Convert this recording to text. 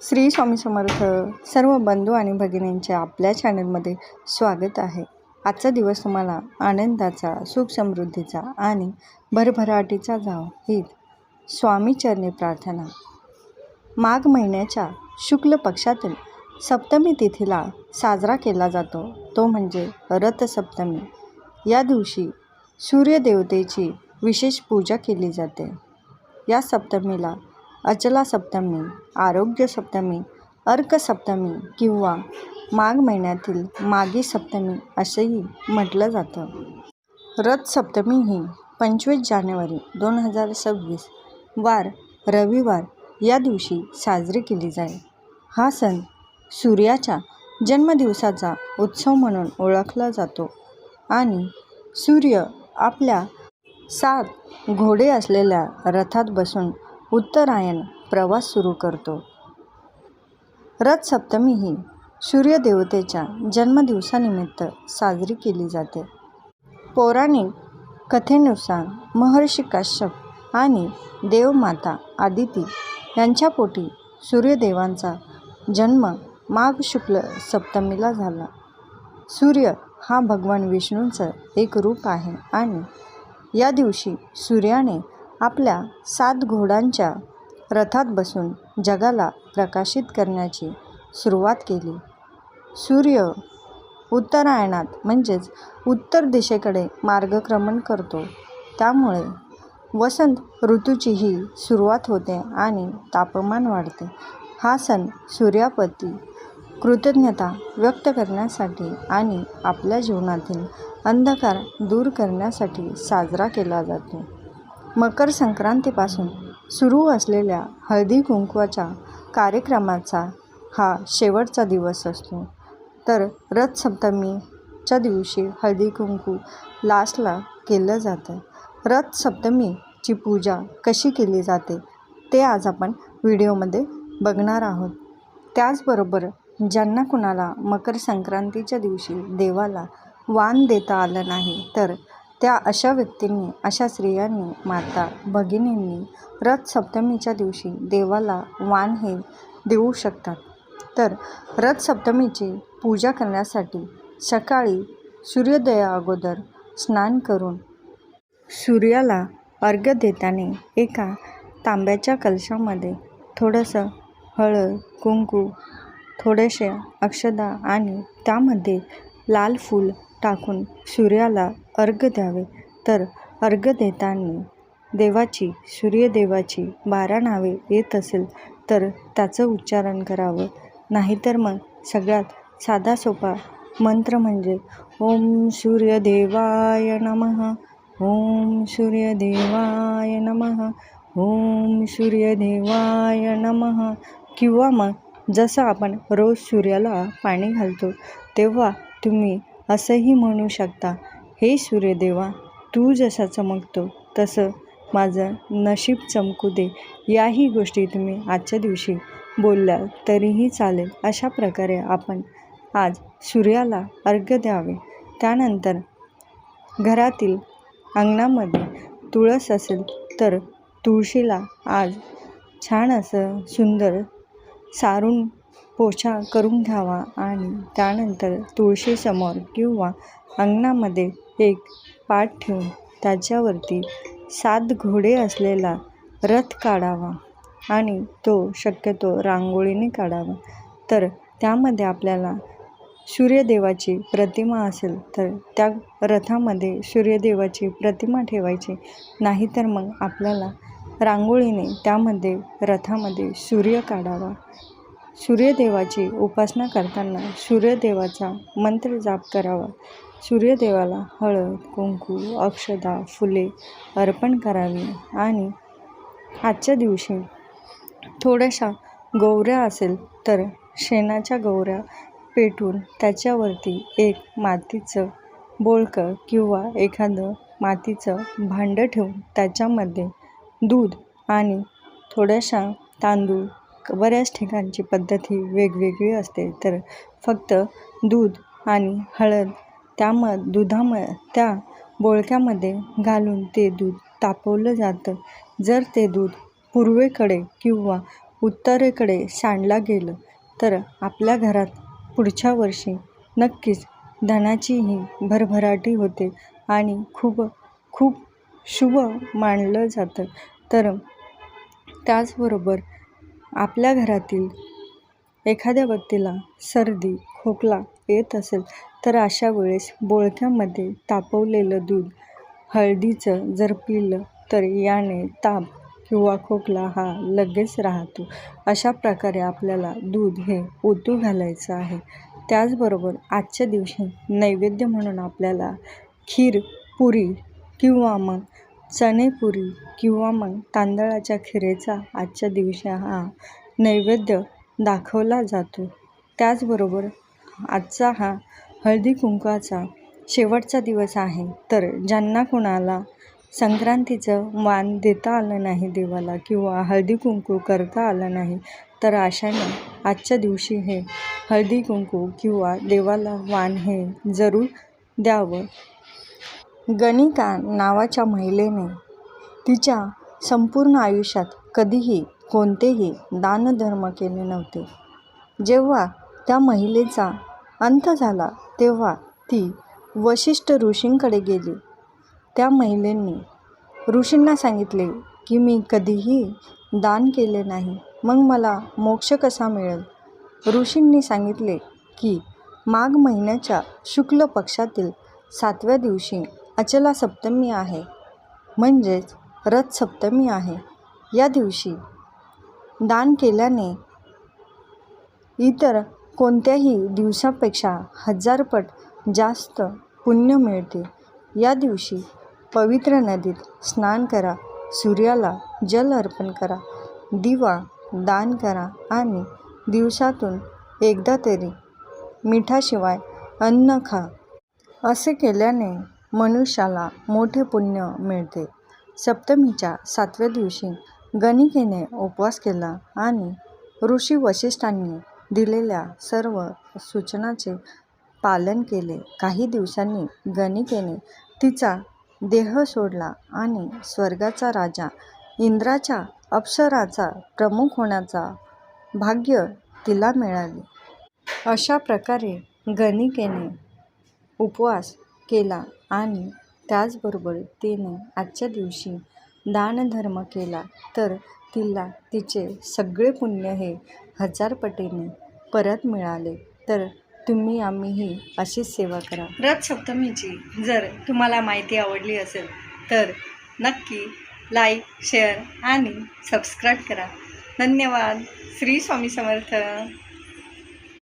श्री स्वामी समर्थ. सर्व बंधू आणि भगिनींच्या आपल्या चॅनलमध्ये स्वागत आहे. आजचा दिवस तुम्हाला आनंदाचा, सुख समृद्धीचा आणि भरभराटीचा जावो हीच स्वामीचरणी प्रार्थना. माघ महिन्याच्या शुक्ल पक्षातील सप्तमी तिथीला साजरा केला जातो तो म्हणजे रथसप्तमी. या दिवशी सूर्यदेवतेची विशेष पूजा केली जाते. या सप्तमीला अचला सप्तमी, आरोग्य सप्तमी, अर्क सप्तमी किंवा माघ महिन्यातील माघी सप्तमी असेही म्हटलं जातं. रथ सप्तमी ही 25 जानेवारी 2026 वार रविवार या दिवशी साजरी केली जाईल. हा सण सूर्याच्या जन्मदिवसाचा उत्सव म्हणून ओळखला जातो आणि सूर्य आपल्या 7 घोडे असलेल्या रथात बसून उत्तरायण प्रवास सुरू करतो. रथ सप्तमी ही सूर्यदेवतेच्या जन्मदिवसानिमित्त साजरी केली जाते. पौराणिक कथेनुसार महर्षी कश्यप आणि देवमाता आदिती यांच्या पोटी सूर्यदेवांचा जन्म माघ शुक्ल सप्तमीला झाला. सूर्य हा भगवान विष्णूंचं एक रूप आहे आणि या दिवशी सूर्याने आपल्या 7 घोड्यांच्या रथात बसून जगाला प्रकाशित करण्याची सुरुवात केली. सूर्य उत्तरायणात म्हणजेच उत्तर दिशेकडे मार्गक्रमण करतो. त्यामुळे वसंत ऋतूचीही सुरुवात होते आणि तापमान वाढते. हा सण सूर्याप्रती कृतज्ञता व्यक्त करण्यासाठी आणि आपल्या जीवनातील अंधकार दूर करण्यासाठी साजरा केला जातो. मकर संक्रांतीपासून सुरू असलेल्या हळदी कुंकवाच्या कार्यक्रमाचा हा शेवटचा दिवस असतो. तर रथ सप्तमीच्या दिवशी हळदी कुंकू लास्टला केलं जातं. रथ सप्तमीची पूजा कशी केली जाते ते आज आपण व्हिडिओमध्ये बघणार आहोत. त्याचबरोबर ज्यांना कुणाला मकर संक्रांतीच्या दिवशी देवाला वाण देता आलं नाही तर त्या अशा व्यक्तींनी, अशा स्त्रियांनी, माता भगिनींनी रथ सप्तमीच्या दिवशी देवाला वाण हे देऊ शकतात. तर रथ सप्तमीची पूजा करण्यासाठी सकाळी सूर्योदया अगोदर स्नान करून सूर्याला अर्घ्य देताना एका तांब्याच्या कलशामध्ये थोडंसं हळद, कुंकू, थोडेसे अक्षता आणि त्यामध्ये लाल फूल टाकून सूर्याला अर्घ्य द्यावे. तर अर्घ्य देताना देवाची, सूर्यदेवाची 12 नावे येत असेल तर त्याचं उच्चारण करावं. नाहीतर मग सगळ्यात साधा सोपा मंत्र म्हणजे ओम सूर्यदेवाय नमः, ओम सूर्यदेवाय नमः, ओम सूर्यदेवाय नमः. किंवा मग जसं आपण रोज सूर्याला पाणी घालतो तेव्हा तुम्ही असंही म्हणू शकता, हे सूर्यदेवा, तू जसा चमकतो तसं माझं नशीब चमकू दे. याही गोष्टी तुम्ही आजच्या दिवशी बोलल्या तरीही चालेल. अशा प्रकारे आपण आज सूर्याला अर्घ्य द्यावे. त्यानंतर घरातील अंगणामध्ये तुळस असेल तर तुळशीला आज छान असं सुंदर सारून पोछा करून घ्यावा आणि त्यानंतर तुळशीसमोर किंवा अंगणामध्ये एक पाट ठेवून त्याच्यावरती 7 घोडे असलेला रथ काढावा आणि तो शक्यतो रांगोळीने काढावा. तर त्यामध्ये आपल्याला सूर्यदेवाची प्रतिमा असेल तर त्या रथामध्ये सूर्यदेवाची प्रतिमा ठेवायची. नाहीतर मग आपल्याला रांगोळीने त्यामध्ये रथामध्ये सूर्य काढावा. सूर्यदेवाची उपासना करताना सूर्यदेवाचा मंत्र जाप करावा. सूर्यदेवाला हळद, कुंकू, अक्षता, फुले अर्पण करावी आणि आजच्या दिवशी थोड्याशा गौऱ्या असेल तर शेणाच्या गौऱ्या पेटून त्याच्यावरती एक मातीचं बोळकं किंवा एखादं मातीचं भांडं ठेवून त्याच्यामध्ये दूध आणि थोड्याशा तांदूळ, बऱ्याच ठिकाणची पद्धत ही वेगवेगळी असते, तर फक्त दूध आणि हळद त्या बोळक्यामध्ये घालून ते दूध तापवलं जातं. जर ते दूध पूर्वेकडे किंवा उत्तरेकडे सांडला गेलं तर आपल्या घरात पुढच्या वर्षी नक्कीच धनाचीही भरभराटी होते आणि खूप खूप शुभ मानलं जातं. तर त्याचबरोबर आपल्या घरातील एखाद्या व्यक्तीला सर्दी खोकला येत असेल तर अशा वेळेस बोळक्यामध्ये तापवलेलं दूध हळदीचं जर पिलं तर याने ताप किंवा खोकला हा लगेच राहतो. अशा प्रकारे आपल्याला दूध हे ओतू घालायचं आहे. त्याचबरोबर आजच्या दिवशी नैवेद्य म्हणून आपल्याला खीर पुरी किंवा मग चणेपुरी किंवा मग तांदळाच्या खिरेचा आजच्या दिवशी हा नैवेद्य दाखवला जातो. त्याचबरोबर आजचा हा हळदी कुंकवाचा शेवटचा दिवस आहे. तर ज्यांना कोणाला संक्रांतीचं वाण देता आलं नाही देवाला किंवा हळदी कुंकू करता आलं नाही तर अशाने आजच्या दिवशी हे हळदी कुंकू किंवा देवाला वाण हे जरूर द्यावं. गणिका नावाच्या महिलेने तिच्या संपूर्ण आयुष्यात कधीही कोणतेही दानधर्म केले नव्हते. जेव्हा त्या महिलेचा अंत झाला तेव्हा ती वशिष्ठ ऋषींकडे गेली. त्या महिलेंनी ऋषींना सांगितले की मी कधीही दान केले नाही, मग मला मोक्ष कसा मिळेल? ऋषींनी सांगितले की माघ महिन्याच्या शुक्ल पक्षातील 7व्या दिवशी अचला सप्तमी आहे, म्हणजेच रथ सप्तमी आहे. या दिवशी दान केल्याने इतर कोणत्याही दिवसापेक्षा 1000 पट जास्त पुण्य मिळते. या दिवशी पवित्र नदीत स्नान करा, सूर्याला जल अर्पण करा, दिवा दान करा आणि दिवसातून एकदा तरी मिठाशिवाय अन्न खा. असे केल्याने मनुष्याला मोठे पुण्य मिळते. सप्तमीच्या 7व्या दिवशी गणिकेने उपवास केला आणि ऋषी वशिष्ठांनी दिलेल्या सर्व सूचनांचे पालन केले. काही दिवसांनी गणिकेने तिचा देह सोडला आणि स्वर्गाचा राजा इंद्राच्या अप्सराचा प्रमुख होण्याचा भाग्य तिला मिळाले. अशा प्रकारे गणिकेने उपवास केला आणि त्याचबरोबर तिने आजच्या दिवशी दानधर्म केला तर तिला तिचे सगळे पुण्य हे 1000 पटीने परत मिळाले. तर तुम्ही आम्हीही अशीच सेवा करा. रथ सप्तमीची जर तुम्हाला माहिती आवडली असेल तर नक्की लाईक, शेअर आणि सबस्क्राईब करा. धन्यवाद. श्री स्वामी समर्थ.